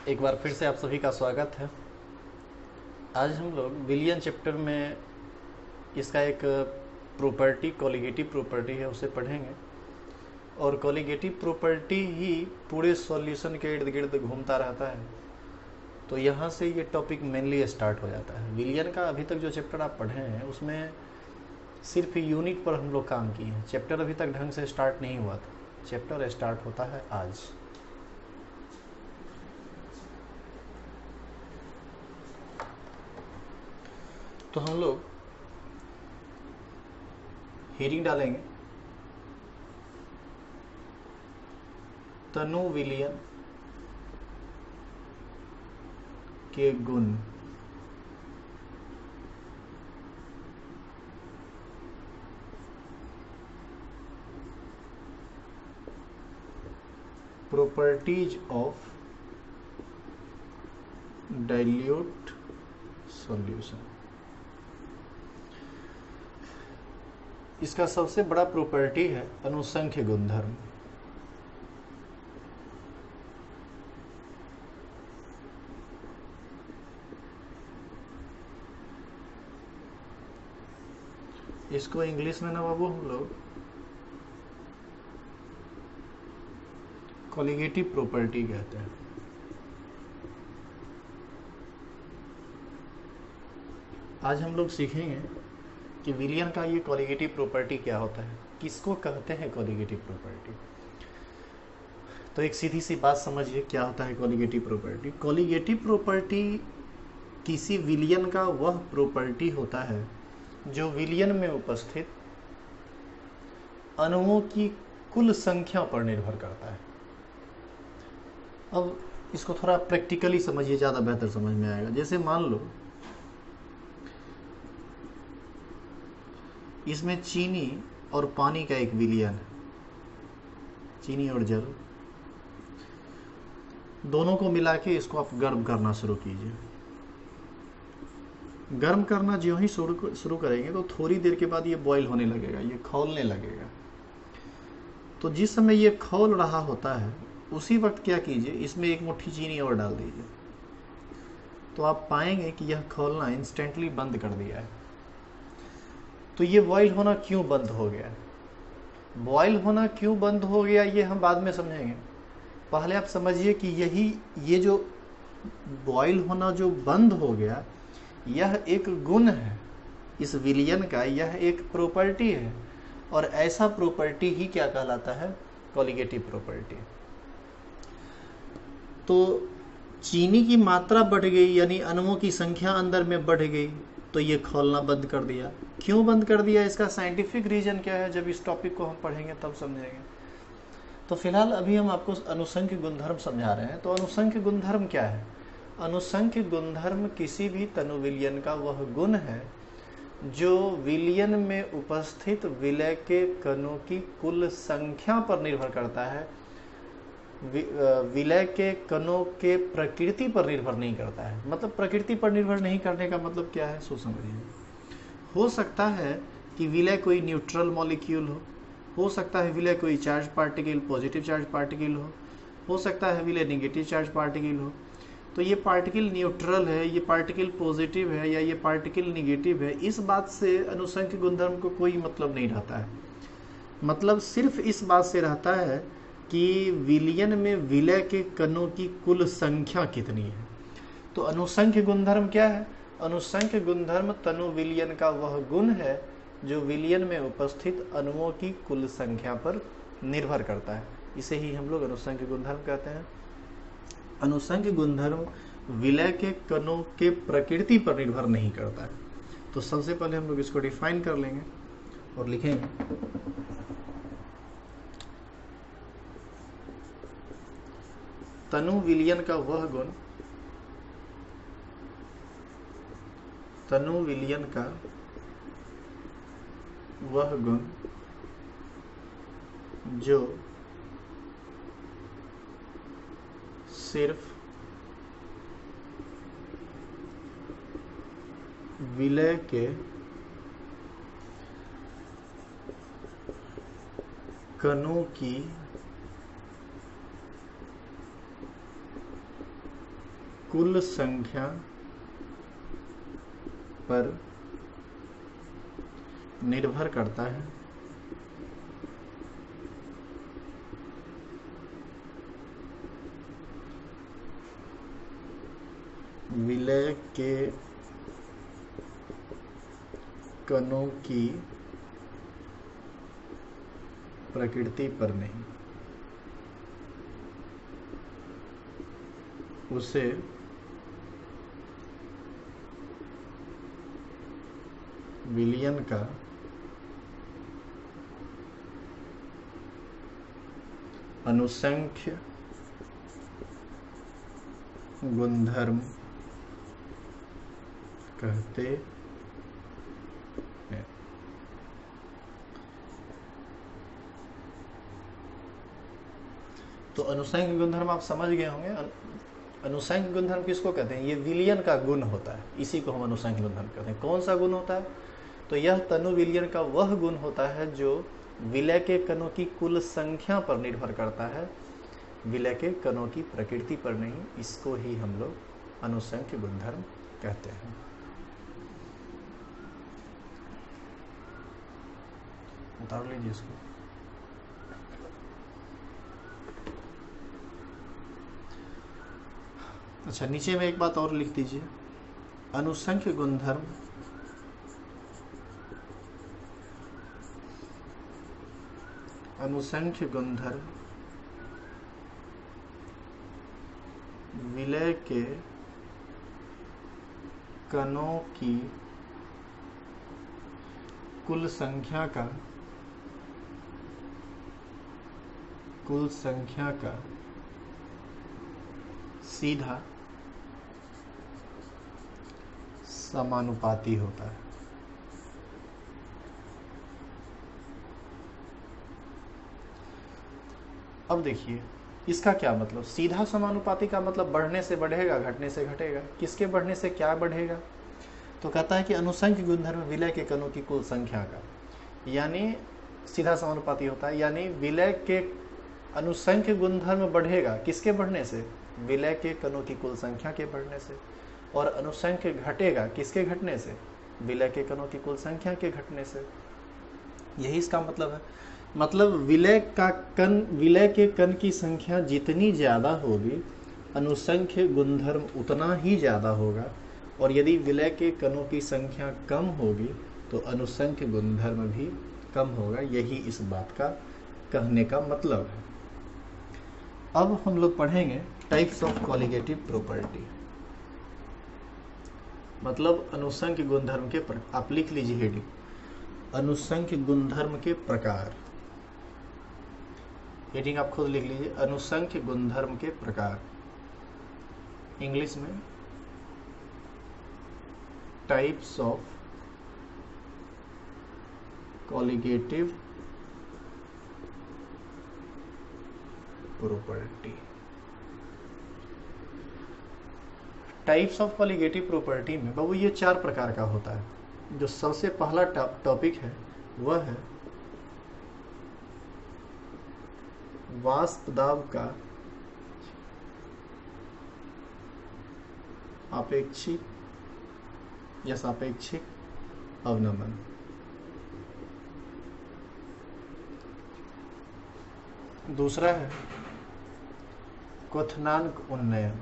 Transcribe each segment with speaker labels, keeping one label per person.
Speaker 1: एक बार फिर से आप सभी का स्वागत है। आज हम लोग विलियन चैप्टर में इसका एक प्रॉपर्टी कॉलिगेटिव प्रॉपर्टी है उसे पढ़ेंगे, और कॉलिगेटिव प्रॉपर्टी ही पूरे सॉल्यूशन के इर्द गिर्द घूमता रहता है। तो यहाँ से ये टॉपिक मेनली स्टार्ट हो जाता है। विलियन का अभी तक जो चैप्टर आप पढ़े हैं उसमें सिर्फ यूनिट पर हम लोग काम किए हैं। चैप्टर अभी तक ढंग से स्टार्ट नहीं हुआ था। चैप्टर स्टार्ट होता है आज। तो हम लोग हीरिंग डालेंगे तनु विलियन के गुण। Properties of dilute solution. इसका सबसे बड़ा प्रॉपर्टी है अनुसंख्य गुणधर्म। इसको इंग्लिश में ना बाबू हम लोग कॉलिगेटिव प्रॉपर्टी कहते हैं। आज हम लोग सीखेंगे कि विलियन का ये कॉलिगेटिव प्रॉपर्टी क्या होता है, किसको कहते हैं कॉलिगेटिव प्रॉपर्टी। तो एक सीधी सी बात समझिए, क्या होता है कॉलिगेटिव प्रॉपर्टी। कॉलिगेटिव प्रॉपर्टी किसी विलियन का वह प्रॉपर्टी होता है जो विलियन में उपस्थित अणुओं की कुल संख्या पर निर्भर करता है। अब इसको थोड़ा प्रैक्टिकली समझिए, ज़्यादा बेहतर समझ में आएगा। जैसे मान लो इसमें चीनी और पानी का एक विलियन है, चीनी और जल दोनों को मिला के इसको आप गर्म करना शुरू कीजिए। गर्म करना जो ही शुरू करेंगे तो थोड़ी देर के बाद ये बॉईल होने लगेगा, ये खौलने लगेगा। तो जिस समय ये खौल रहा होता है उसी वक्त क्या कीजिए, इसमें एक मुट्ठी चीनी और डाल दीजिए। तो आप पाएंगे कि यह खौलना इंस्टेंटली बंद कर दिया है। तो ये बॉईल होना क्यों बंद हो गया? बॉईल होना क्यों बंद हो गया ये हम बाद में समझेंगे। पहले आप समझिए कि ये जो बॉईल होना जो बंद हो गया, यह एक गुण है इस विलियन का, यह एक प्रॉपर्टी है। और ऐसा प्रॉपर्टी ही क्या कहलाता है? Colligative property. तो चीनी की मात्रा बढ़ गई, यानी अणुओं की संख्या अंदर में बढ़ गई, तो ये खोलना बंद कर दिया। क्यों बंद कर दिया, इसका साइंटिफिक रीजन क्या है, जब इस टॉपिक को हम पढ़ेंगे तब समझेंगे। तो फिलहाल अभी हम आपको अनुसंख्य गुणधर्म समझा रहे हैं। तो अनुसंख्य गुणधर्म क्या है? अनुसंख्य गुणधर्म किसी भी तनु विलियन का वह गुण है जो विलियन में उपस्थित विलय के कणों की कुल संख्या पर निर्भर करता है। विलय के कणों के प्रकृति पर निर्भर नहीं करता है। मतलब प्रकृति पर निर्भर नहीं करने का मतलब क्या है, सो समझिए। हो सकता है कि विलय कोई न्यूट्रल मॉलिक्यूल हो सकता है विलय कोई charge particle, positive charge particle हो सकता है विलय नेगेटिव चार्ज पार्टिकल हो। तो ये पार्टिकल न्यूट्रल है, ये पार्टिकल पॉजिटिव है या ये पार्टिकल निगेटिव है, इस बात से अनुसंख्य गुणधर्म को कोई मतलब नहीं रहता है। मतलब सिर्फ इस बात से रहता है कि विलियन में विलय के कणों की कुल संख्या कितनी है। तो अनुसंख्य गुणधर्म क्या है? अनुसंख्य गुणधर्म तनु विलियन का वह गुण है जो विलियन में उपस्थित अणुओं की कुल संख्या पर निर्भर करता है। इसे ही हम लोग अनुसंख्य गुणधर्म कहते हैं। अनुसंख्य गुणधर्म विलय के कणों के प्रकृति पर निर्भर नहीं करता है। तो सबसे पहले हम लोग इसको डिफाइन कर लेंगे और लिखेंगे तनु विलियन का वह गुण, तनु विलियन का वह गुण जो सिर्फ विलय के कणों की कुल संख्या पर निर्भर करता है। विलय के कणों की प्रकृति पर नहीं। उसे विलयन का अनुसंख्य गुणधर्म कहते हैं। तो अनुसंख्य गुणधर्म आप समझ गए होंगे। अनुसंख्य गुणधर्म किसको कहते हैं? ये विलयन का गुण होता है, इसी को हम अनुसंख्य गुणधर्म कहते हैं। कौन सा गुण होता है? तो यह तनु विलयन का वह गुण होता है जो विलय के कणों की कुल संख्या पर निर्भर करता है, विलय के कणों की प्रकृति पर नहीं। इसको ही हम लोग अनुसंख्य गुणधर्म कहते हैं। उतार लीजिए इसको। अच्छा, नीचे में एक बात और लिख दीजिए। अनुसंख्य गुणधर्म विलय के कणों की कुल संख्या का सीधा समानुपाती होता है। अब देखिए इसका क्या मतलब। सीधा समानुपाती का मतलब बढ़ने से बढ़ेगा, घटने से घटेगा। किसके बढ़ने से क्या बढ़ेगा? तो कहता है कि अनुसंख्य गुणधर्म विलय के कणों की कुल संख्या का, यानी सीधा समानुपाती होता है। यानी विलय के अनुसंख्य गुणधर्म बढ़ेगा, किसके बढ़ने से? विलय के कणों की कुल संख्या के बढ़ने से। और अनुसंख्य घटेगा, किसके घटने से? विलय के कणों की कुल संख्या के घटने से। यही इसका मतलब है। मतलब विलय के कण की संख्या जितनी ज्यादा होगी, अनुसंख्य गुणधर्म उतना ही ज्यादा होगा। और यदि विलय के कणों की संख्या कम होगी तो अनुसंख्य गुणधर्म भी कम होगा। यही इस बात का कहने का मतलब है। अब हम लोग पढ़ेंगे टाइप्स ऑफ कॉलिगेटिव प्रॉपर्टी, मतलब अनुसंख्य गुणधर्म के आप लिख लीजिए हेडिंग, अनुसंख्य गुणधर्म के प्रकार। हेडिंग आप खुद लिख लीजिए, अनुसंख्य गुणधर्म के प्रकार। इंग्लिश में types of colligative property. Types of colligative property में बाबू ये 4 प्रकार का होता है। जो सबसे पहला टॉपिक है वह है वाष्प दाब का आपेक्षिक या सापेक्षिक अवनमन। दूसरा है क्वथनांक उन्नयन।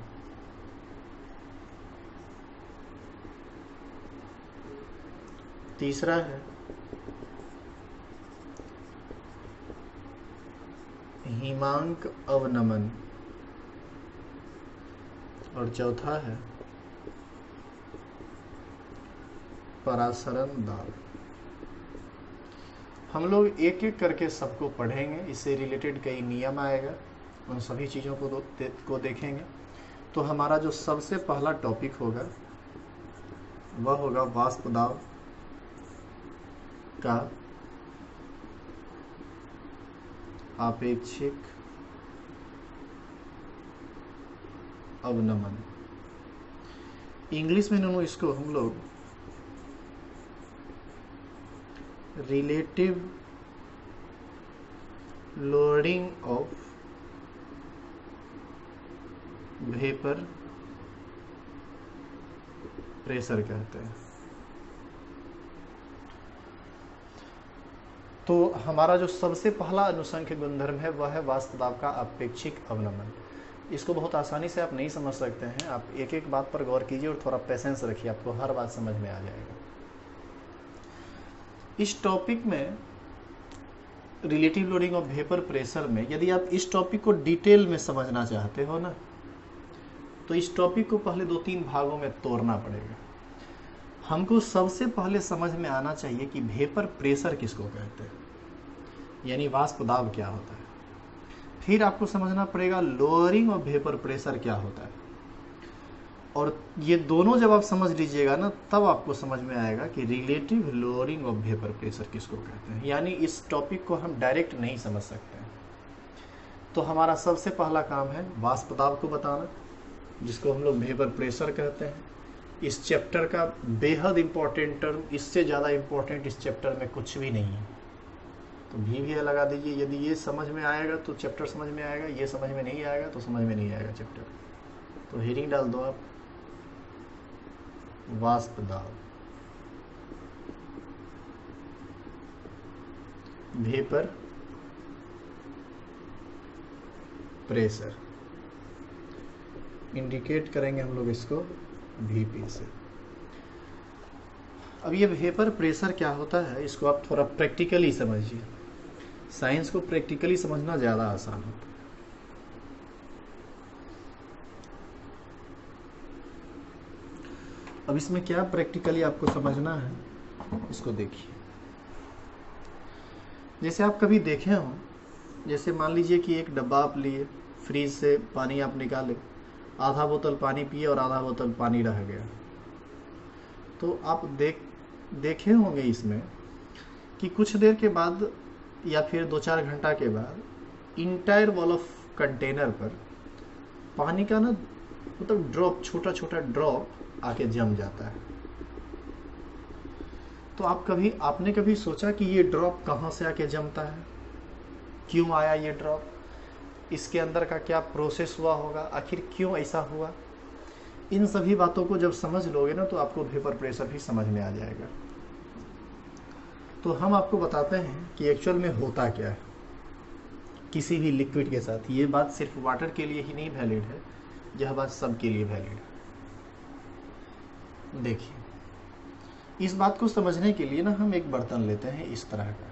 Speaker 1: तीसरा है हिमांक अवनमन। और चौथा है परासरण दाब। हम लोग एक एक करके सबको पढ़ेंगे, इससे रिलेटेड कई नियम आएगा, उन सभी चीज़ों को देखेंगे। तो हमारा जो सबसे पहला टॉपिक होगा वह होगा वाष्प दाब का आपेक्षिक अवनमन। इंग्लिश में इसको हम लोग relative loading of vapour pressure कहते हैं। तो हमारा जो सबसे पहला अनुसंख्य गुणधर्म है वह है वाष्प दाब का अपेक्षिक अवनमन। इसको बहुत आसानी से आप नहीं समझ सकते हैं, आप एक एक बात पर गौर कीजिए और थोड़ा पेशेंस रखिए, आपको हर बात समझ में आ जाएगा। इस टॉपिक में relative loading of vapour pressure में यदि आप इस टॉपिक को डिटेल में समझना चाहते हो ना, तो इस टॉपिक को पहले 2-3 भागों में तोड़ना पड़ेगा। हमको सबसे पहले समझ में आना चाहिए कि वेपर प्रेशर किसको कहते हैं, यानी वाष्प दाब क्या होता है। फिर आपको समझना पड़ेगा लोअरिंग ऑफ वेपर प्रेशर क्या होता है, और ये दोनों जब आप समझ लीजिएगा ना, तब आपको समझ में आएगा कि relative lowering of vapour pressure किसको कहते हैं। यानी इस टॉपिक को हम डायरेक्ट नहीं समझ सकते हैं। तो हमारा सबसे पहला काम है वाष्प दाब को बताना, जिसको हम लोग वेपर प्रेशर कहते हैं। इस चैप्टर का बेहद इंपॉर्टेंट टर्म, इससे ज़्यादा इंपॉर्टेंट इस चैप्टर में कुछ भी नहीं है। तो भी लगा दीजिए, यदि ये समझ में आएगा तो चैप्टर समझ में आएगा, ये समझ में नहीं आएगा तो समझ में नहीं आएगा चैप्टर। तो हेडिंग डाल दो आप वाष्प दाब, वेपर प्रेशर, इंडिकेट करेंगे हम लोग इसको VP से। अब ये वेपर प्रेशर क्या होता है, इसको आप थोड़ा प्रैक्टिकली समझिए। साइंस को प्रैक्टिकली समझना ज़्यादा आसान होता है। अब इसमें क्या प्रैक्टिकली आपको समझना है, इसको देखिए। जैसे आप कभी देखे हो, जैसे मान लीजिए कि एक डब्बा आप लिए, फ्रीज से पानी आप निकाले, आधा बोतल पानी पिए और आधा बोतल पानी रह गया। तो आप देखे होंगे इसमें कि कुछ देर के बाद या फिर 2-4 घंटा के बाद इंटायर वॉल ऑफ कंटेनर पर पानी का ना मतलब ड्रॉप, छोटा छोटा ड्रॉप आके जम जाता है। तो आपने कभी सोचा कि ये ड्रॉप कहाँ से आके जमता है, क्यों आया ये ड्रॉप, इसके अंदर का क्या प्रोसेस हुआ होगा, आखिर क्यों ऐसा हुआ? इन सभी बातों को जब समझ लोगे ना, तो आपको वेपर प्रेशर भी समझ में आ जाएगा। तो हम आपको बताते हैं कि एक्चुअल में होता क्या है किसी भी लिक्विड के साथ। ये बात सिर्फ वाटर के लिए ही नहीं वैलिड है, यह बात सबके लिए वैलिड है। देखिए, इस बात को समझने के लिए ना हम एक बर्तन लेते हैं इस तरह का।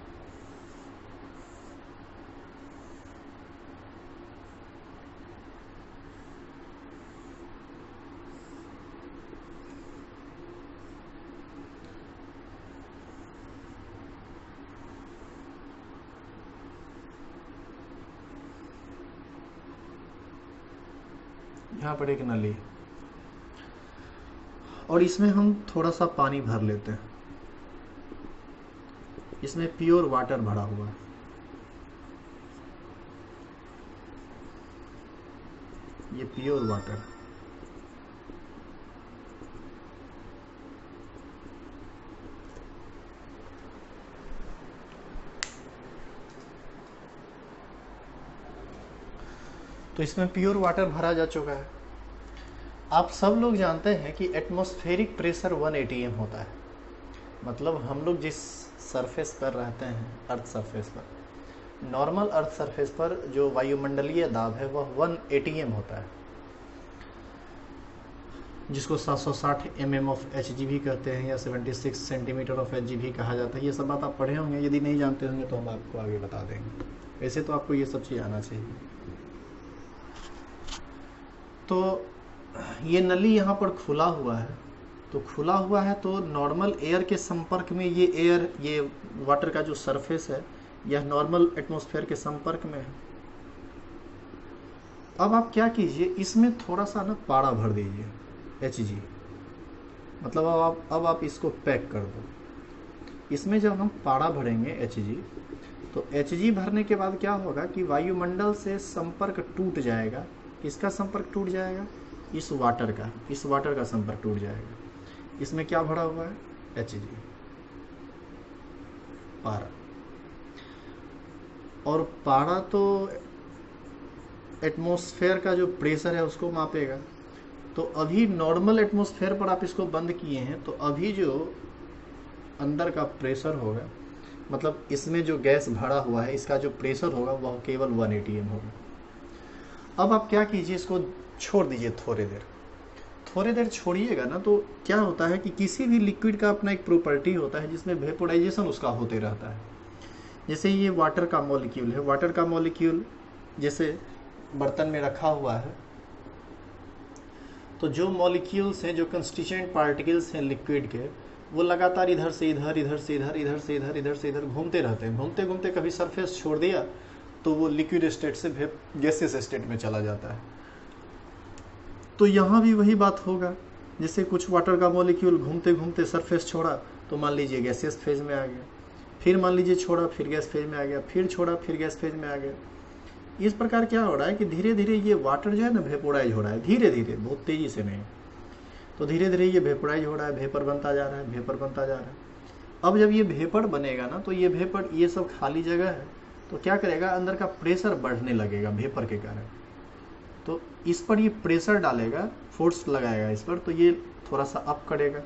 Speaker 1: यहाँ पर एक नली, और इसमें हम थोड़ा सा पानी भर लेते हैं। इसमें प्योर वाटर भरा हुआ है। ये प्योर वाटर है। तो इसमें प्योर वाटर भरा जा चुका है। आप सब लोग जानते हैं कि एटमॉस्फेरिक प्रेशर 1 atm होता है। मतलब हम लोग जिस सरफेस पर रहते हैं, अर्थ सरफेस पर, नॉर्मल अर्थ सरफेस पर जो वायुमंडलीय दाब है वह 1 atm होता है, जिसको 760 mm ऑफ Hg भी कहते हैं या 76 सेंटीमीटर ऑफ Hg भी कहा जाता है। ये सब बात आप पढ़े होंगे, यदि नहीं जानते होंगे तो हम आपको आगे बता देंगे। वैसे तो आपको ये सब चीज़ आना चाहिए। तो ये नली यहाँ पर खुला हुआ है, तो खुला हुआ है तो नॉर्मल एयर के संपर्क में ये एयर, ये वाटर का जो सरफेस है, यह नॉर्मल एटमॉस्फेयर के संपर्क में है। अब आप क्या कीजिए, इसमें थोड़ा सा ना पारा भर दीजिए, Hg। मतलब अब आप इसको पैक कर दो। इसमें जब हम पारा भरेंगे Hg, तो Hg भरने के बाद क्या होगा कि वायुमंडल से संपर्क टूट जाएगा। किसका संपर्क टूट जाएगा? इस वाटर का संपर्क टूट जाएगा। इसमें क्या भरा हुआ है? Hg, पारा। और पारा तो एटमॉस्फेयर का जो प्रेशर है उसको मापेगा। तो अभी नॉर्मल एटमॉस्फेयर पर आप इसको बंद किए हैं, तो अभी जो अंदर का प्रेशर होगा, मतलब इसमें जो गैस भरा हुआ है इसका जो प्रेशर होगा वह केवल 1 atm होगा। अब आप क्या कीजिए, इसको छोड़ दीजिए थोड़ी देर छोड़िएगा ना, तो क्या होता है कि किसी भी लिक्विड का अपना एक प्रॉपर्टी होता है जिसमें वेपोराइजेशन उसका होते रहता है। जैसे ये वाटर का मॉलिक्यूल है, वाटर का मॉलिक्यूल जैसे बर्तन में रखा हुआ है, तो जो मॉलिक्यूल्स हैं, जो कंस्टिट्यूएंट पार्टिकल्स हैं लिक्विड के, वो लगातार इधर से इधर, इधर से इधर, इधर से इधर, इधर से इधर घूमते रहते हैं। घूमते घूमते कभी सरफेस छोड़ दिया तो वो लिक्विड स्टेट से गैसियस स्टेट में चला जाता है। तो यहाँ भी वही बात होगा, जैसे कुछ वाटर का मॉलिक्यूल घूमते घूमते सरफेस छोड़ा तो मान लीजिए गैसियस फेज में आ गया, फिर मान लीजिए छोड़ा फिर गैस फेज में आ गया, फिर छोड़ा फिर गैस फेज में आ गया। इस प्रकार क्या हो रहा है कि धीरे धीरे ये वाटर जो है ना वेपोराइज हो रहा है, धीरे धीरे, बहुत तेजी से नहीं। तो धीरे धीरे ये वेपोराइज हो रहा है, वेपर बनता जा रहा है, वेपर बनता जा रहा है। अब जब ये वेपर बनेगा ना, तो ये वेपर, ये सब खाली जगह है, तो क्या करेगा, अंदर का प्रेशर बढ़ने लगेगा वेपर के कारण। तो इस पर ये प्रेशर डालेगा, फोर्स लगाएगा इस पर, तो ये थोड़ा सा अप करेगा।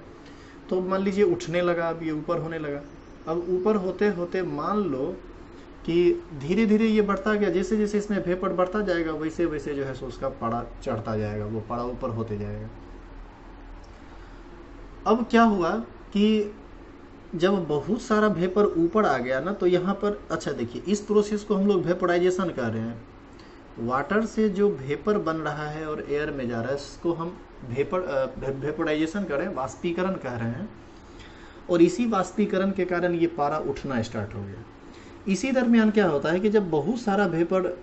Speaker 1: तो मान लीजिए उठने लगा, अब ये ऊपर होने लगा। अब ऊपर होते होते मान लो कि धीरे धीरे ये बढ़ता गया, जैसे जैसे इसमें वेपर बढ़ता जाएगा वैसे वैसे जो है सो उसका पारा चढ़ता जाएगा, वो पारा ऊपर होते जाएगा। अब क्या हुआ कि जब बहुत सारा वेपर ऊपर आ गया ना, तो यहाँ पर, अच्छा देखिए, इस प्रोसेस को हम लोग वेपोराइजेशन कर रहे हैं। वाटर से जो वेपर बन रहा है और एयर में जा रहा है, इसको हम वेपोराइजेशन कर रहे हैं, वाष्पीकरण कह रहे हैं। और इसी वाष्पीकरण के कारण ये पारा उठना स्टार्ट हो गया। इसी दरमियान क्या होता है कि जब बहुत सारा वेपर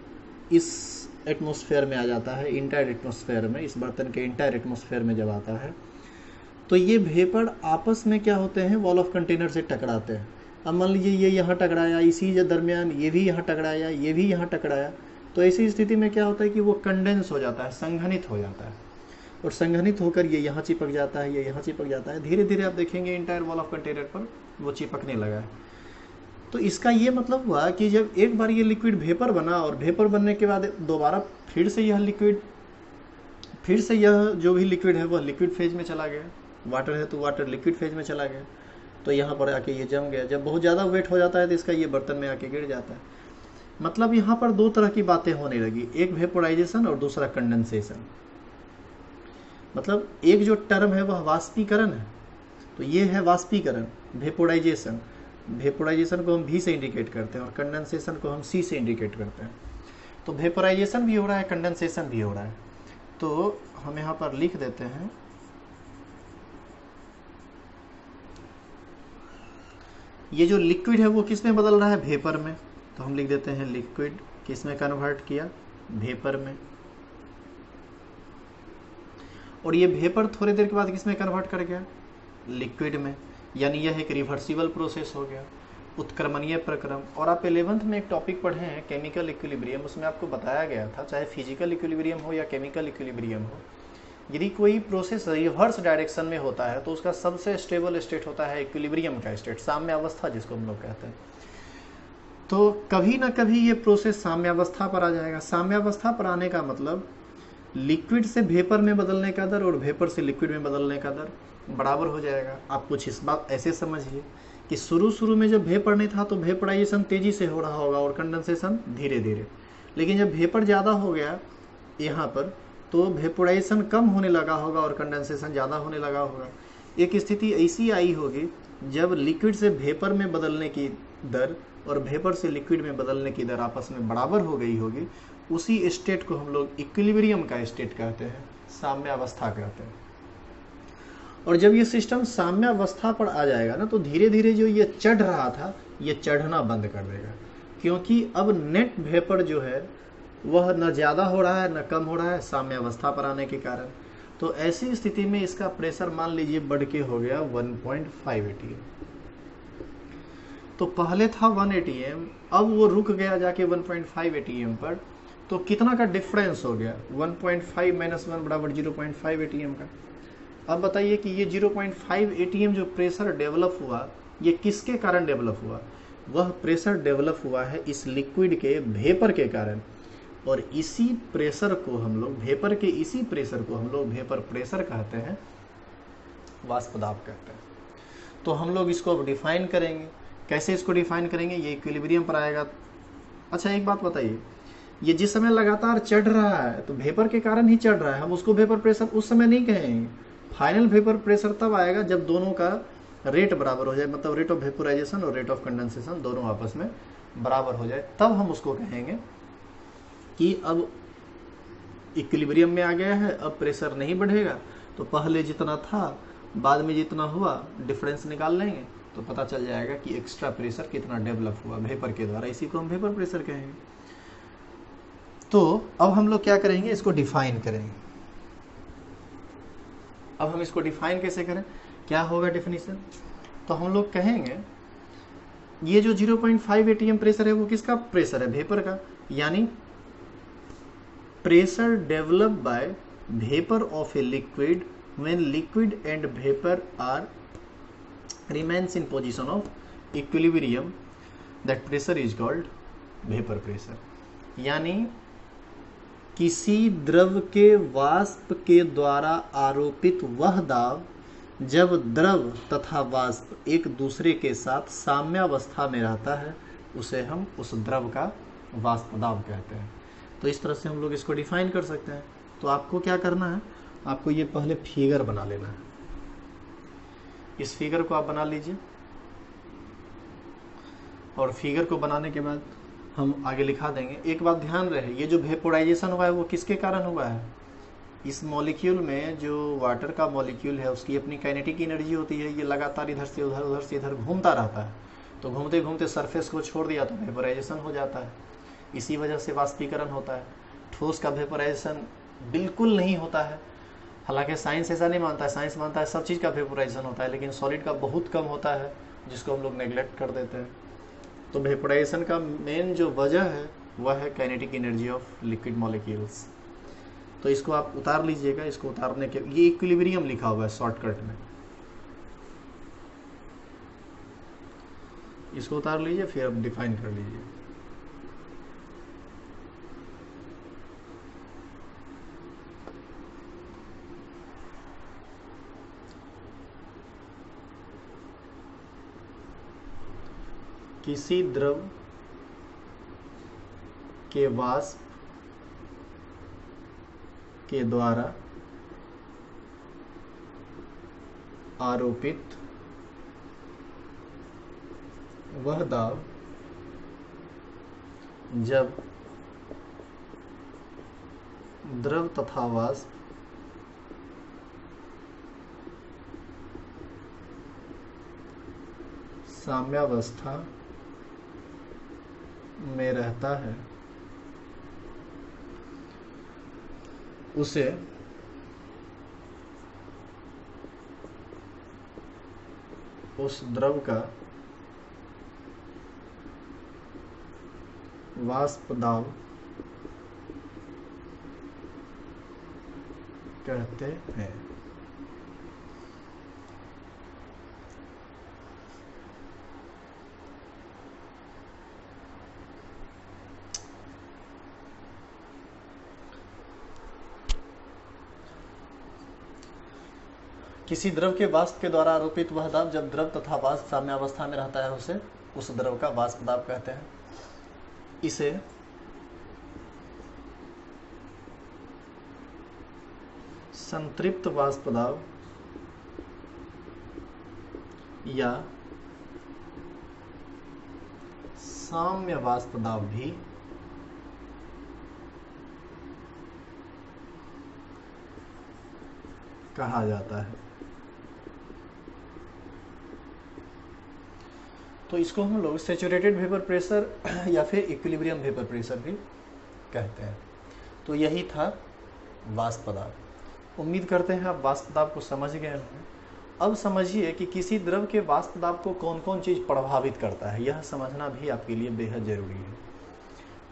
Speaker 1: इस एटमॉस्फेयर में आ जाता है, इंटायर एटमॉस्फेयर में, इस बर्तन के इंटायर एटमॉस्फेयर में जब आता है, तो ये वेपर आपस में क्या होते हैं, वॉल ऑफ कंटेनर से टकराते हैं। अब मान लीजिए ये यहाँ टकराया, इसी दरमियान ये भी यहाँ टकराया, ये भी यहाँ टकराया, तो ऐसी स्थिति में क्या होता है कि वो कंडेंस हो जाता है, संघनित हो जाता है, और संघनित होकर ये यहाँ चिपक जाता है, ये यहाँ चिपक जाता है। धीरे धीरे आप देखेंगे इंटायर वॉल ऑफ कंटेनर पर वो चिपकने लगा है। तो इसका ये मतलब हुआ कि जब एक बार ये लिक्विड वेपर बना, और वेपर बनने के बाद दोबारा फिर से यह लिक्विड, फिर से यह जो भी लिक्विड है वह लिक्विड फेज में चला गया, वाटर है तो वाटर लिक्विड फेज में चला गया, तो यहाँ पर आके ये जम गया। जब बहुत ज़्यादा वेट हो जाता है तो इसका ये बर्तन में आके गिर जाता है। मतलब यहाँ पर दो तरह की बातें होने लगी, एक वेपोराइजेशन और दूसरा कंडेंसेशन। मतलब एक जो टर्म है वह वाष्पीकरण है, तो ये है वाष्पीकरण, वेपोराइजेशन। वेपोराइजेशन को हम V से इंडिकेट करते हैं और कंडेंसेशन को हम C से इंडिकेट करते हैं। तो वेपोराइजेशन भी हो रहा है, कंडेंसेशन भी हो रहा है। तो हम यहाँ पर लिख देते हैं, ये जो लिक्विड है वो किस में बदल रहा है, वेपर में। तो हम लिख देते हैं लिक्विड किस में कन्वर्ट किया, वेपर में। और ये वेपर थोड़ी देर के बाद किस में कन्वर्ट कर गया, लिक्विड में। यानी यह एक रिवर्सिबल प्रोसेस हो गया, उत्क्रमणीय प्रक्रम। और आप 11th में एक टॉपिक पढ़े हैं केमिकल इक्विलिब्रियम, उसमें आपको बताया गया था, चाहे फिजिकल इक्विलिब्रियम हो या केमिकल इक्विलिब्रियम हो, यदि कोई प्रोसेस रिवर्स डायरेक्शन में होता है तो उसका सबसे स्टेबल स्टेट होता है इक्विलिब्रियम का स्टेट, साम्यावस्था जिसको हम लोग कहते हैं। तो कभी ना कभी ये प्रोसेस साम्यावस्था पर आ जाएगा। साम्यावस्था पर आने का मतलब लिक्विड से वेपर में बदलने का दर और वेपर से लिक्विड में बदलने का दर बराबर हो जाएगा। आप कुछ इस बात ऐसे समझिए कि शुरू में जब वेपर नहीं था तो वेपराइजेशन तेजी से हो रहा होगा और कंडेंसेशन धीरे धीरे, लेकिन जब वेपर ज़्यादा हो गया यहाँ पर तो वेपोराइजेशन कम होने लगा होगा और कंडेंसेशन ज़्यादा होने लगा होगा। एक स्थिति ऐसी आई होगी जब लिक्विड से वेपर में बदलने की दर और वेपर से लिक्विड में बदलने की दर आपस में बराबर हो गई होगी। उसी स्टेट को हम लोग इक्विलिब्रियम का स्टेट कहते हैं, साम्यावस्था कहते हैं। और जब ये सिस्टम साम्यावस्था पर आ जाएगा ना, तो धीरे धीरे जो ये चढ़ रहा था ये चढ़ना बंद कर देगा, क्योंकि अब नेट वेपर जो है वह न ज़्यादा हो रहा है न कम हो रहा है साम्यावस्था पर आने के कारण। तो ऐसी स्थिति में इसका प्रेशर मान लीजिए बढ़ के हो गया 1.5 atm। तो पहले था 1 atm, अब वो रुक गया जाके 1.5 atm पर। तो कितना का डिफरेंस हो गया, 1.5 - 1 बराबर 0.5 atm का। अब बताइए कि ये 0.5 atm जो प्रेशर डेवलप हुआ ये किसके कारण डेवलप हुआ, वह प्रेशर डेवलप हुआ है इस लिक्विड के वेपर के कारण। और इसी प्रेशर को हम लोग, वेपर के इसी प्रेशर को हम लोग वेपर प्रेशर कहते हैं, वाष्प दाब कहते हैं। तो हम लोग इसको अब डिफाइन करेंगे। कैसे इसको डिफाइन करेंगे? ये इक्विलिब्रियम पर आएगा। अच्छा एक बात बताइए, ये जिस समय लगातार चढ़ रहा है तो वेपर के कारण ही चढ़ रहा है, हम उसको वेपर प्रेशर उस समय नहीं कहेंगे। फाइनल वेपर प्रेशर तब आएगा जब दोनों का रेट बराबर हो जाए, मतलब रेट ऑफ वेपोराइजेशन और रेट ऑफ कंडेंसेशन दोनों आपस में बराबर हो जाए, तब हम उसको कहेंगे कि अब इक्विलिब्रियम में आ गया है, अब प्रेशर नहीं बढ़ेगा। तो पहले जितना था बाद में जितना हुआ डिफरेंस निकाल लेंगे तो पता चल जाएगा कि एक्स्ट्रा प्रेशर कितना डेवलप हुआ वेपर के द्वारा, इसी को हम वेपर प्रेशर कहेंगे। तो अब हम लोग क्या करेंगे, इसको डिफाइन करेंगे। अब हम इसको डिफाइन कैसे करें, क्या होगा डेफिनेशन? तो हम लोग कहेंगे ये जो 0.5 atm प्रेशर है वो किसका प्रेशर है? वेपर का। यानी pressure develop by vapour of a liquid when liquid and vapor are remains in position of equilibrium, that pressure is called vapor pressure। यानी किसी द्रव के वाष्प के द्वारा आरोपित वह दाब जब द्रव तथा वाष्प एक दूसरे के साथ साम्यावस्था में रहता है, उसे हम उस द्रव का वाष्प दाब कहते हैं। तो इस तरह से हम लोग इसको डिफाइन कर सकते हैं। तो आपको क्या करना है, आपको ये पहले फिगर बना लेना है। इस फिगर को आप बना लीजिए और फिगर को बनाने के बाद हम आगे लिखा देंगे। एक बात ध्यान रहे, ये जो वेपोराइजेशन हुआ है वो किसके कारण हुआ है? इस मॉलिक्यूल में जो वाटर का मॉलिक्यूल है उसकी अपनी काइनेटिक एनर्जी होती है, ये लगातार इधर से उधर उधर से इधर घूमता रहता है। तो घूमते घूमते सरफेस को छोड़ दिया तो वेपोराइजेशन हो जाता है। इसी वजह से वाष्पीकरण होता है। ठोस का वेपोराइजेशन बिल्कुल नहीं होता है। हालांकि साइंस ऐसा नहीं मानता है, साइंस मानता है सब चीज़ का वेपोराइजेशन होता है, लेकिन सॉलिड का बहुत कम होता है, जिसको हम लोग नेग्लेक्ट कर देते हैं। तो वेपोराइजेशन का मेन जो वजह है वह है kinetic energy of liquid molecules. तो इसको आप उतार लीजिएगा। इसको उतारने के ये इक्विलिब्रियम लिखा हुआ है शॉर्टकट में, इसको उतार लीजिए, फिर आप डिफाइन कर लीजिए। किसी द्रव के वाष्प के द्वारा आरोपित वह दाब जब द्रव तथा वाष्प साम्यावस्था में रहता है, उसे उस द्रव का वाष्प दाब कहते हैं। किसी द्रव के वाष्प के द्वारा आरोपित वह दाब जब द्रव तथा वाष्प साम्यावस्था में रहता है, उसे उस द्रव का वाष्प दाब कहते हैं। इसे संतृप्त वाष्प दाब या साम्य वाष्प दाब भी कहा जाता है। तो इसको हम लोग सैचुरेटेड वेपर प्रेशर या फिर इक्विलिब्रियम वेपर प्रेशर भी कहते हैं। तो यही था वाष्प दाब। उम्मीद करते हैं आप वाष्प दाब को समझ गए हैं। अब समझिए कि किसी द्रव के वाष्प दाब को कौन कौन चीज़ प्रभावित करता है, यह समझना भी आपके लिए बेहद जरूरी है।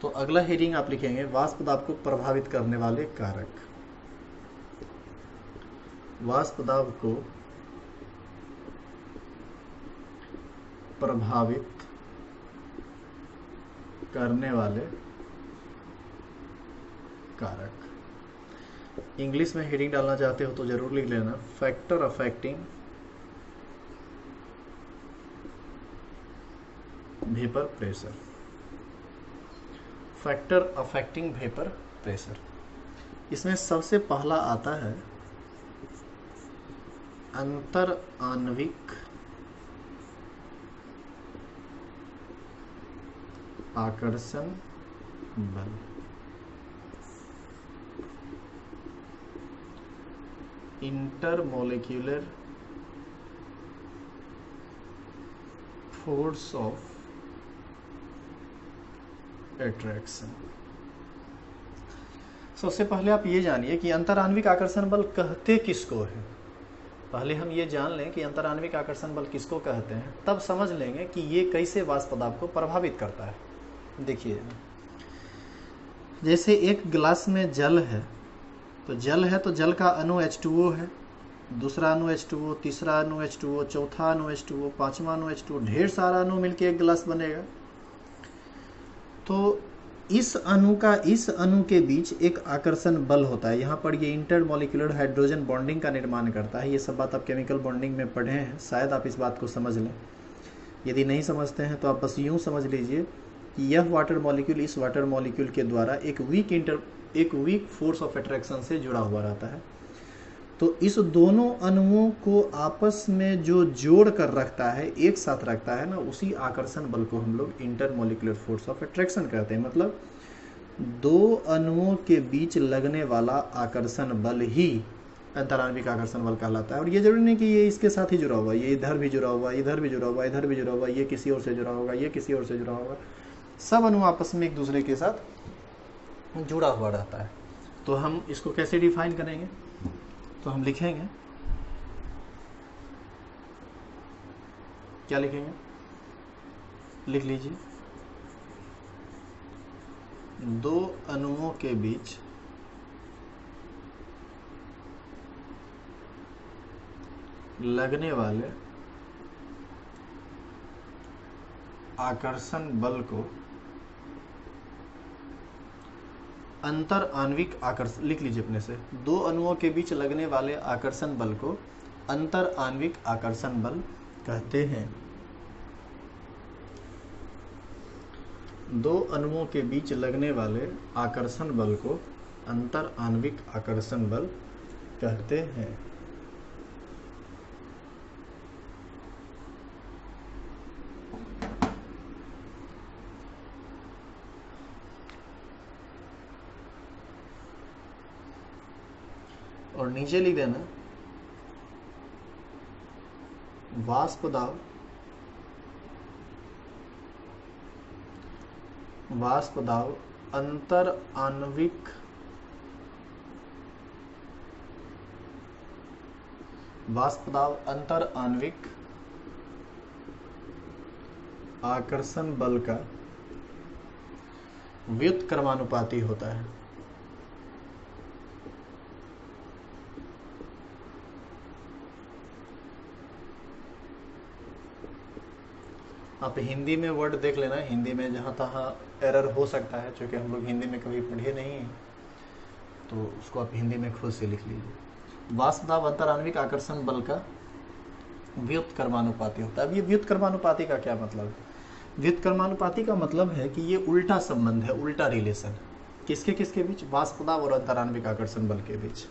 Speaker 1: तो अगला हेडिंग आप लिखेंगे वाष्प दाब को प्रभावित करने वाले कारक। वाष्प दाब को प्रभावित करने वाले कारक। इंग्लिश में हेडिंग डालना चाहते हो तो जरूर लिख लेना, factor affecting vapour pressure. Factor affecting vapour pressure, इसमें सबसे पहला आता है अंतर आणविक आकर्षण बल। Intermolecular force of attraction. सबसे पहले आप ये जानिए कि अंतराण्विक आकर्षण बल कहते किसको है। पहले हम ये जान लें कि अंतराण्विक आकर्षण बल किसको कहते हैं, तब समझ लेंगे कि ये कैसे वाष्प पदार्थ को प्रभावित करता है। देखिए, जैसे एक गिलास में जल है, तो जल का अणु H2O है, दूसरा अणु H2O, तीसरा अणु H2O, चौथा अणु H2O, पांचवा अणु H2O, ढेर सारा अणु मिलके एक गिलास बनेगा। तो इस अणु के बीच एक आकर्षण बल होता है। यहाँ पर ये इंटरमोलिक्यूलर हाइड्रोजन बॉन्डिंग का निर्माण करता है। ये सब बात आप केमिकल बॉन्डिंग में पढ़े हैं, शायद आप इस बात को समझ लें। यदि नहीं समझते हैं तो आप बस यूँ समझ लीजिए कि यह वाटर मॉलिक्यूल इस वाटर मॉलिक्यूल के द्वारा एक वीक फोर्स ऑफ अट्रैक्शन से जुड़ा हुआ रहता है। तो इस दोनों अणुओं को आपस में जो जोड़ कर रखता है, एक साथ रखता है ना, उसी आकर्षण बल को हम लोग इंटरमोलिक्यूलर फोर्स ऑफ अट्रैक्शन कहते हैं। मतलब दो अणुओं के बीच लगने वाला आकर्षण बल ही अंतराण्विक आकर्षण बल कहलाता है। और ये जरूरी नहीं कि ये इसके साथ ही जुड़ा हुआ, ये इधर भी जुड़ा हुआ, इधर भी जुड़ा हुआ, इधर भी जुड़ा हुआ, ये किसी और से जुड़ा होगा, ये किसी और से जुड़ा होगा। सब अणु आपस में एक दूसरे के साथ जुड़ा हुआ रहता है। तो हम इसको कैसे डिफाइन करेंगे, तो हम लिखेंगे, क्या लिखेंगे, लिख लीजिए, दो अणुओं के बीच लगने वाले आकर्षण बल को अंतर आणविक आकर्षण, लिख लीजिए अपने से, दो अणुओं के बीच लगने वाले आकर्षण बल को अंतर आणविक आकर्षण बल कहते हैं। दो अणुओं के बीच लगने वाले आकर्षण बल को अंतर आणविक आकर्षण बल कहते हैं। और नीचे लिख देना, वाष्प दाब अंतर आणविक आकर्षण बल का व्युत्क्रमानुपाती होता है। आप हिंदी में वर्ड देख लेना, हिंदी में जहाँ तहाँ एरर हो सकता है, क्योंकि हम लोग हिंदी में कभी पढ़े नहीं हैं, तो उसको आप हिंदी में खुद से लिख लीजिए। वाष्प दाब अंतर आणविक आकर्षण बल का व्युत्क्रमानुपाती होता है। अब ये व्युत्क्रमानुपाती का क्या मतलब है? व्युत्क्रमानुपाती का मतलब है कि ये उल्टा संबंध है, उल्टा रिलेशन। किसके किसके बीच? वाष्प दाब और अंतर आणविक आकर्षण बल के बीच।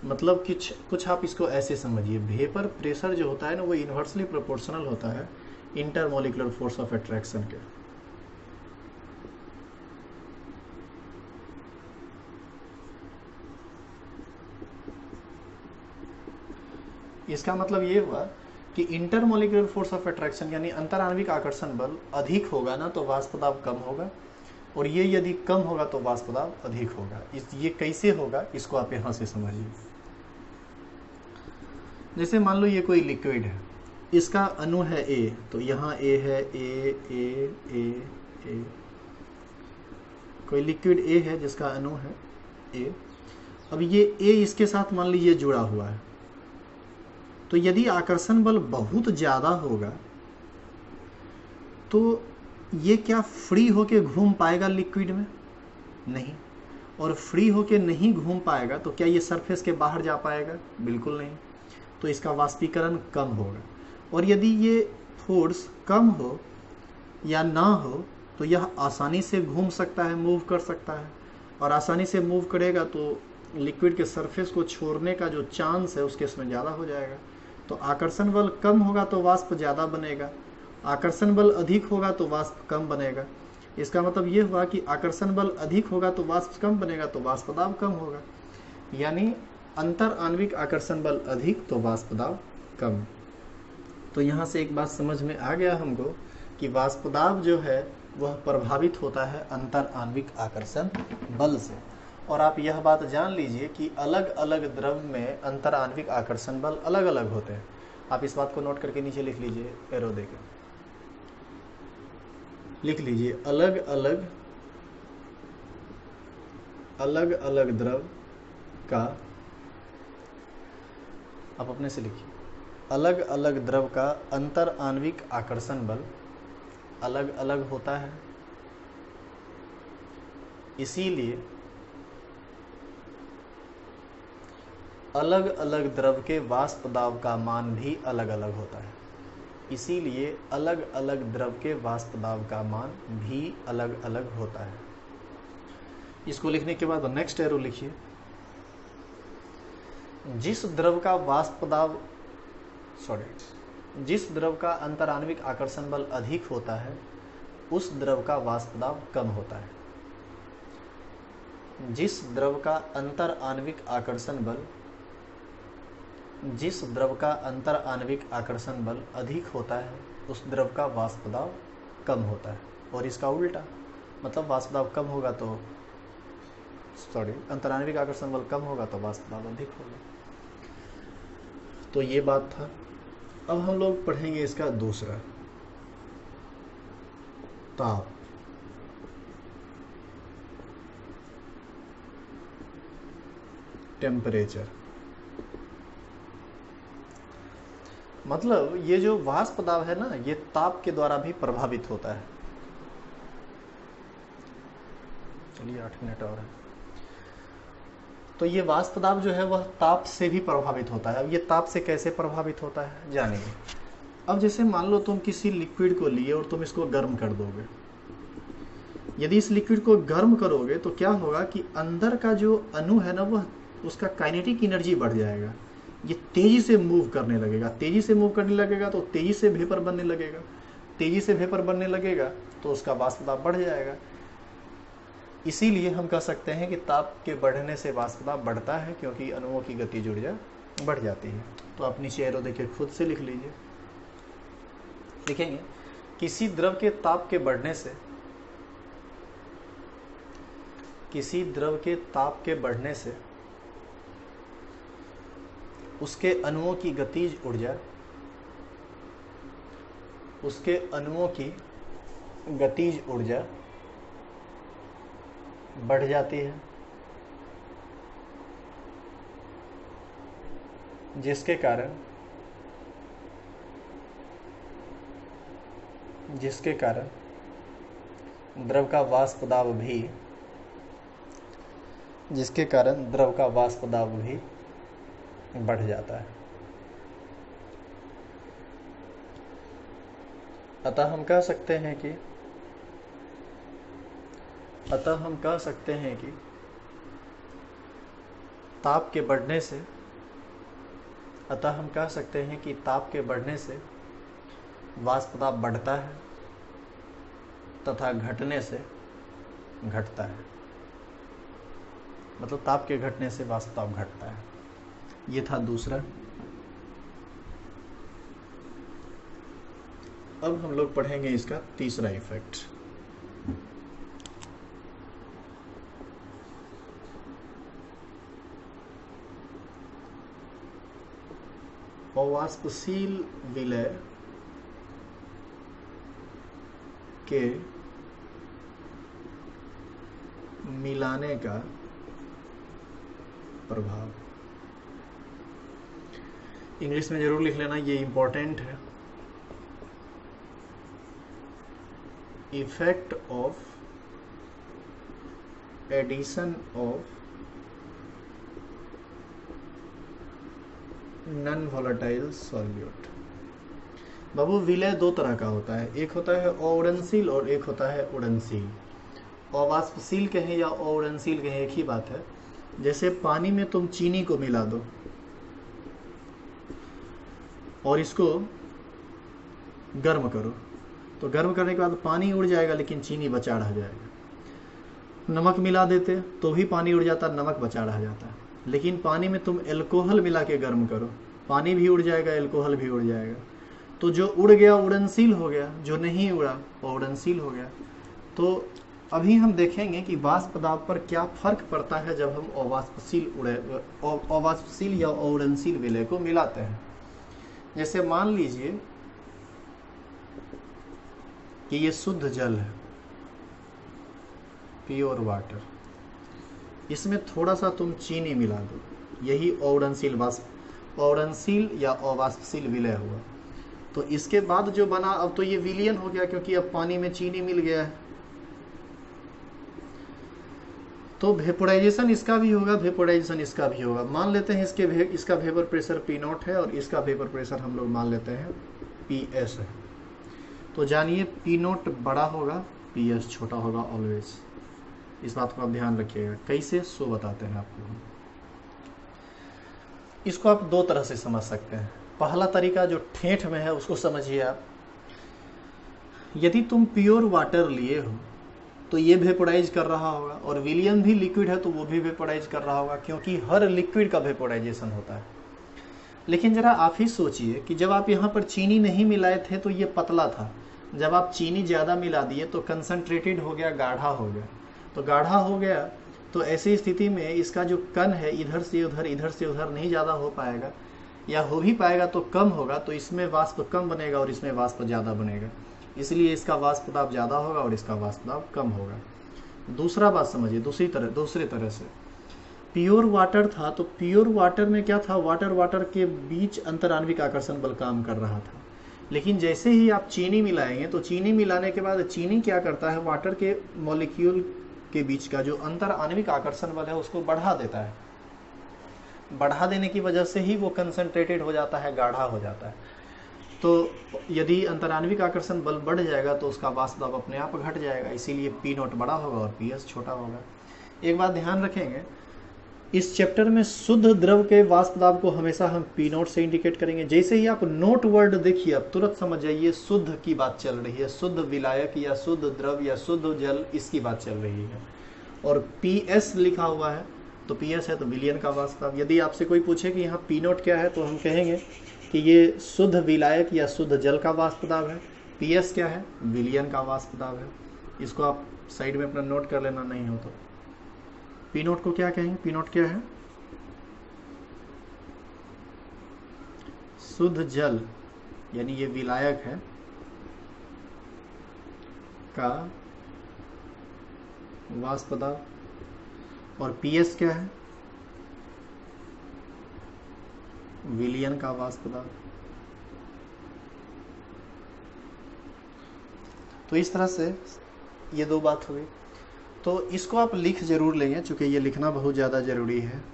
Speaker 1: मतलब कुछ आप इसको ऐसे समझिए, वेपर प्रेशर जो होता है ना, वो इन्वर्सली प्रोपोर्शनल होता है इंटरमोलिकुलर फोर्स ऑफ अट्रैक्शन के। इसका मतलब ये हुआ कि इंटरमोलिकुलर फोर्स ऑफ अट्रैक्शन यानी अंतराण्विक आकर्षण बल अधिक होगा ना तो वाष्प दाब कम होगा, और ये यदि कम होगा तो वाष्प दाब अधिक होगा। ये कैसे होगा इसको आप यहां से समझिए। जैसे मान लो ये कोई लिक्विड है, इसका अणु है A, तो यहाँ A है, A। कोई लिक्विड A है जिसका अणु है A। अब ये A इसके साथ मान लीजिए जुड़ा हुआ है, तो यदि आकर्षण बल बहुत ज़्यादा होगा तो ये क्या फ्री होके घूम पाएगा लिक्विड में? नहीं। और फ्री होके नहीं घूम पाएगा तो क्या ये सरफेस के बाहर जा पाएगा? बिल्कुल नहीं। तो इसका वाष्पीकरण कम होगा। और यदि ये फोर्स कम हो या ना हो तो यह आसानी से घूम सकता है, मूव कर सकता है। और आसानी से मूव करेगा तो लिक्विड के सरफेस को छोड़ने का जो चांस है उसके इसमें ज़्यादा हो जाएगा। तो आकर्षण बल कम होगा तो वाष्प ज़्यादा बनेगा, आकर्षण बल अधिक होगा तो वाष्प कम बनेगा। इसका मतलब ये हुआ कि आकर्षण बल अधिक होगा तो वाष्प कम बनेगा, तो वाष्प दाब कम होगा। यानी अंतर आणविक आकर्षण बल अधिक तो वाष्प दाब कम। तो यहाँ से एक बात समझ में आ गया हमको कि वाष्प दाब जो है वह प्रभावित होता है अंतर आणविक आकर्षण बल से। और आप यह बात जान लीजिए कि अलग अलग द्रव में अंतर आणविक आकर्षण बल अलग अलग होते हैं। आप इस बात को नोट करके नीचे लिख लीजिए, एरो देके लिख लीजिए, अलग अलग द्रव का, आप अपने से लिखिए, अलग अलग द्रव का अंतर आणविक आकर्षण बल अलग अलग होता है। इसीलिए अलग अलग द्रव के वाष्प दाब का मान भी अलग अलग होता है। इसीलिए अलग अलग द्रव के वाष्प दाब का मान भी अलग अलग होता है। इसको लिखने के बाद नेक्स्ट एरो लिखिए, जिस द्रव का वाष्प दाब जिस द्रव का अंतर आणविक आकर्षण बल अधिक होता है उस द्रव का वाष्प दाब कम होता है। जिस द्रव का अंतर आणविक आकर्षण बल अधिक होता है उस द्रव का वाष्प दाब कम होता है। और इसका उल्टा, मतलब वाष्प दाब कम होगा तो अंतर आणविक आकर्षण बल कम होगा तो वाष्प दाब अधिक होगा। तो ये बात था। अब हम लोग पढ़ेंगे इसका दूसरा, ताप। टेम्परेचर। मतलब ये जो वाष्प दाब है ना, ये ताप के द्वारा भी प्रभावित होता है। चलिए 8 मिनट और है। तो ये वाष्प दाब जो है वह ताप से भी प्रभावित होता है। अब ये ताप से कैसे प्रभावित होता है जानिए। अब जैसे मान लो तुम किसी लिक्विड को लिए और तुम इसको गर्म कर दोगे। यदि इस लिक्विड को गर्म करोगे तो क्या होगा कि अंदर का जो अणु है ना, वह उसका काइनेटिक एनर्जी बढ़ जाएगा। ये तेजी से मूव करने लगेगा। तेजी से मूव करने लगेगा तो तेजी से वेपर बनने लगेगा। तेजी से वेपर बनने लगेगा तो उसका वाष्प दाब बढ़ जाएगा। इसीलिए हम कह सकते हैं कि ताप के बढ़ने से वाष्प दाब बढ़ता है, क्योंकि अणुओं की गतिज ऊर्जा बढ़ जाती है। तो आप नीचे एरो देखिए, खुद से लिख लीजिए। लिखेंगे किसी द्रव के ताप के बढ़ने से, किसी द्रव के ताप के बढ़ने से उसके अणुओं की गतिज ऊर्जा, उसके अणुओं की गतिज ऊर्जा बढ़ जाती है, जिसके कारण द्रव का वाष्प दाब भी बढ़ जाता है। अतः हम कह सकते हैं कि ताप के बढ़ने से वाष्प दाब बढ़ता है तथा घटने से घटता है। मतलब ताप के घटने से वाष्प दाब घटता है। ये था दूसरा। अब हम लोग पढ़ेंगे इसका तीसरा इफेक्ट। अवाष्पशील विलय के मिलाने का प्रभाव। इंग्लिश में जरूर लिख लेना, ये इंपॉर्टेंट है। Effect of addition of non volatile solute. बाबू विलय दो तरह का होता है, एक होता है अउडनशील और एक होता है उड़नशील। अवाष्पशील कहें या अउडनशील कहें एक ही बात है। जैसे पानी में तुम चीनी को मिला दो और इसको गर्म करो, तो गर्म करने के बाद पानी उड़ जाएगा लेकिन चीनी बचा रह जाएगा। नमक मिला देते तो भी पानी उड़ जाता, नमक बचा रह जाता। लेकिन पानी में तुम एल्कोहल मिला के गर्म करो, पानी भी उड़ जाएगा, एल्कोहल भी उड़ जाएगा। तो जो उड़ गया उड़नशील हो गया, जो नहीं उड़ा वो उड़नशील हो गया। तो अभी हम देखेंगे कि वाष्प दाब पर क्या फर्क पड़ता है जब हम अवाष्पशील या उड़नशील विलय को मिलाते हैं। जैसे मान लीजिए कि ये शुद्ध जल है, प्योर वाटर, इसमें थोड़ा सा तुम चीनी मिला दो, यही उड़नशील या अवाष्पशील विलय हुआ। तो इसके बाद जो बना, अब तो ये विलयन हो गया क्योंकि अब पानी में चीनी मिल गया है। तो वेपोराइजेशन इसका भी होगा, वेपोराइजेशन इसका भी होगा। मान लेते हैं इसका वेपर प्रेशर P0 है और इसका वेपर प्रेशर हम लोग मान लेते हैं PS है। तो जानिए P0 बड़ा होगा, PS छोटा होगा ऑलवेज। इस बात को आप ध्यान रखिएगा। कैसे, सो बताते हैं आपको। इसको आप दो तरह से समझ सकते हैं। पहला तरीका जो ठेठ में है उसको समझिए आप। यदि तुम प्योर वाटर लिए हो तो ये वेपोराइज कर रहा होगा, और विलियन भी लिक्विड है तो वो भी वेपोराइज कर रहा होगा, क्योंकि हर लिक्विड का वेपोराइजेशन होता है। लेकिन जरा आप ही सोचिए कि जब आप यहाँ पर चीनी नहीं मिलाए थे तो ये पतला था, जब आप चीनी ज़्यादा मिला दिए तो कंसंट्रेटेड हो गया, गाढ़ा हो गया। तो गाढ़ा हो गया तो ऐसी स्थिति में इसका जो कण है इधर से उधर नहीं ज़्यादा हो पाएगा, या हो भी पाएगा तो कम होगा। तो इसमें वाष्प कम बनेगा और इसमें वाष्प ज़्यादा बनेगा, इसलिए इसका वाष्प दाब ज़्यादा होगा और इसका वाष्प दाब कम होगा। दूसरा बात समझिए, दूसरे तरह से प्योर वाटर था तो प्योर वाटर में क्या था, वाटर के बीच अंतराण्विक आकर्षण बल काम कर रहा था। लेकिन जैसे ही आप चीनी मिलाएंगे तो चीनी मिलाने के बाद चीनी क्या करता है, वाटर के मॉलिक्यूल के बीच का जो अंतर आणविक आकर्षण बल है उसको बढ़ा देता है। बढ़ा देने की वजह से ही वो कंसंट्रेटेड हो जाता है, गाढ़ा हो जाता है। तो यदि अंतराण्विक आकर्षण बल बढ़ जाएगा तो उसका वाष्प दाब अपने आप घट जाएगा, इसीलिए P0 बड़ा होगा और PS छोटा होगा। एक बात ध्यान रखेंगे, इस चैप्टर में शुद्ध द्रव के वाष्प दाब को हमेशा हम P0 से इंडिकेट करेंगे। जैसे ही आप नोट वर्ड देखिए आप तुरंत समझ जाइए शुद्ध की बात चल रही है, शुद्ध विलायक या शुद्ध द्रव या शुद्ध जल, इसकी बात चल रही है। और PS लिखा हुआ है तो PS है तो विलयन का वाष्प दाब। यदि आपसे कोई पूछे कि यहाँ P0 क्या है तो हम कहेंगे कि ये शुद्ध विलायक या शुद्ध जल का वाष्प दाब है। PS क्या है, विलयन का वाष्प दाब है। इसको आप साइड में अपना नोट कर लेना, नहीं हो तो। P0 को क्या कहेंगे, P0 क्या है, शुद्ध जल यानी ये विलायक है का वाष्प दाब, और PS क्या है, विलयन का वाष्प दाब। तो इस तरह से ये दो बात हुई। तो इसको आप लिख जरूर लेंगे क्योंकि ये लिखना बहुत ज़्यादा ज़रूरी है।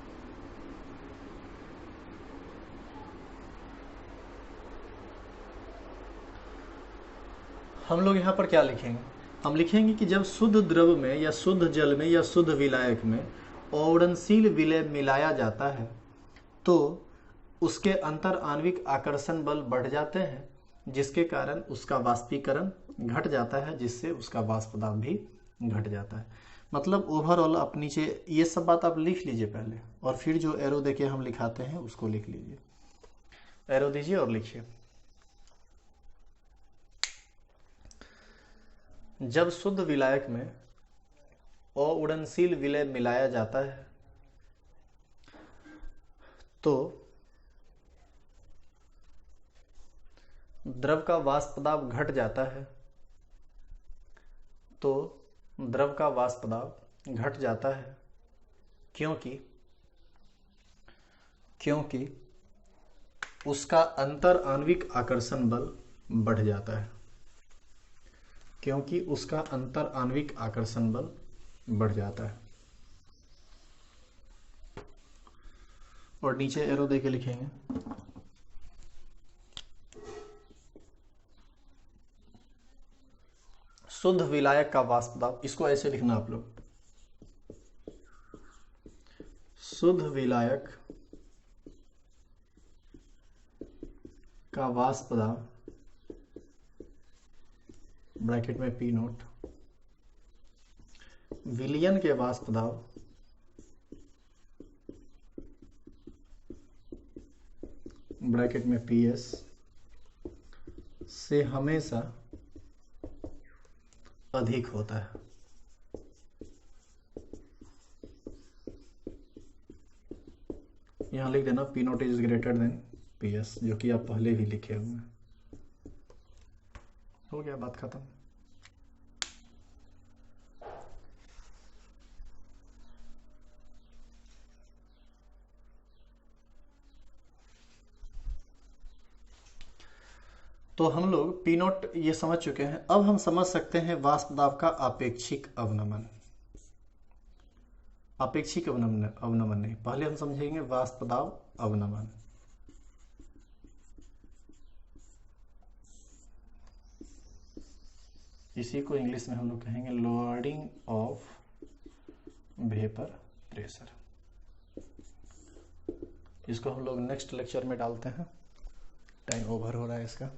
Speaker 1: हम लोग यहाँ पर क्या लिखेंगे, हम लिखेंगे कि जब शुद्ध द्रव में या शुद्ध जल में या शुद्ध विलायक में उड़नशील विलय मिलाया जाता है तो उसके अंतर आणविक आकर्षण बल बढ़ जाते हैं, जिसके कारण उसका वाष्पीकरण घट जाता है, जिससे उसका वाष्प दाब भी घट जाता है। मतलब ओवरऑल आप नीचे ये सब बात आप लिख लीजिए पहले, और फिर जो एरो देके हम लिखाते हैं उसको लिख लीजिए। एरो दीजिए और लिखिए। जब शुद्ध विलायक में अउड़नशील विलय मिलाया जाता है तो द्रव का वाष्प दाब घट जाता है, तो द्रव का वाष्प दाब घट जाता है क्योंकि उसका अंतर आणविक आकर्षण बल बढ़ जाता है, क्योंकि उसका अंतर आणविक आकर्षण बल बढ़ जाता है। और नीचे एरो दे के लिखेंगे शुद्ध विलायक का वाष्प दाब। इसको ऐसे लिखना आप लोग, शुद्ध विलायक का वाष्प दाब ब्रैकेट में पी नोट, विलयन के वाष्प दाब ब्रैकेट में पी एस से हमेशा अधिक होता है। यहां लिख देना P note is greater than P S, जो कि आप पहले भी लिखे हुए हैं। हो गया, बात खत्म। तो हम लोग पी नोट ये समझ चुके हैं। अब हम समझ सकते हैं वाष्प दाब का आपेक्षिक अवनमन। आपेक्षिक अवनमन नहीं, पहले हम समझेंगे वाष्प दाब अवनमन। इसी को इंग्लिश में हम लोग कहेंगे लोअरिंग ऑफ वेपर प्रेशर। इसको हम लोग नेक्स्ट लेक्चर में डालते हैं, टाइम ओवर हो रहा है इसका।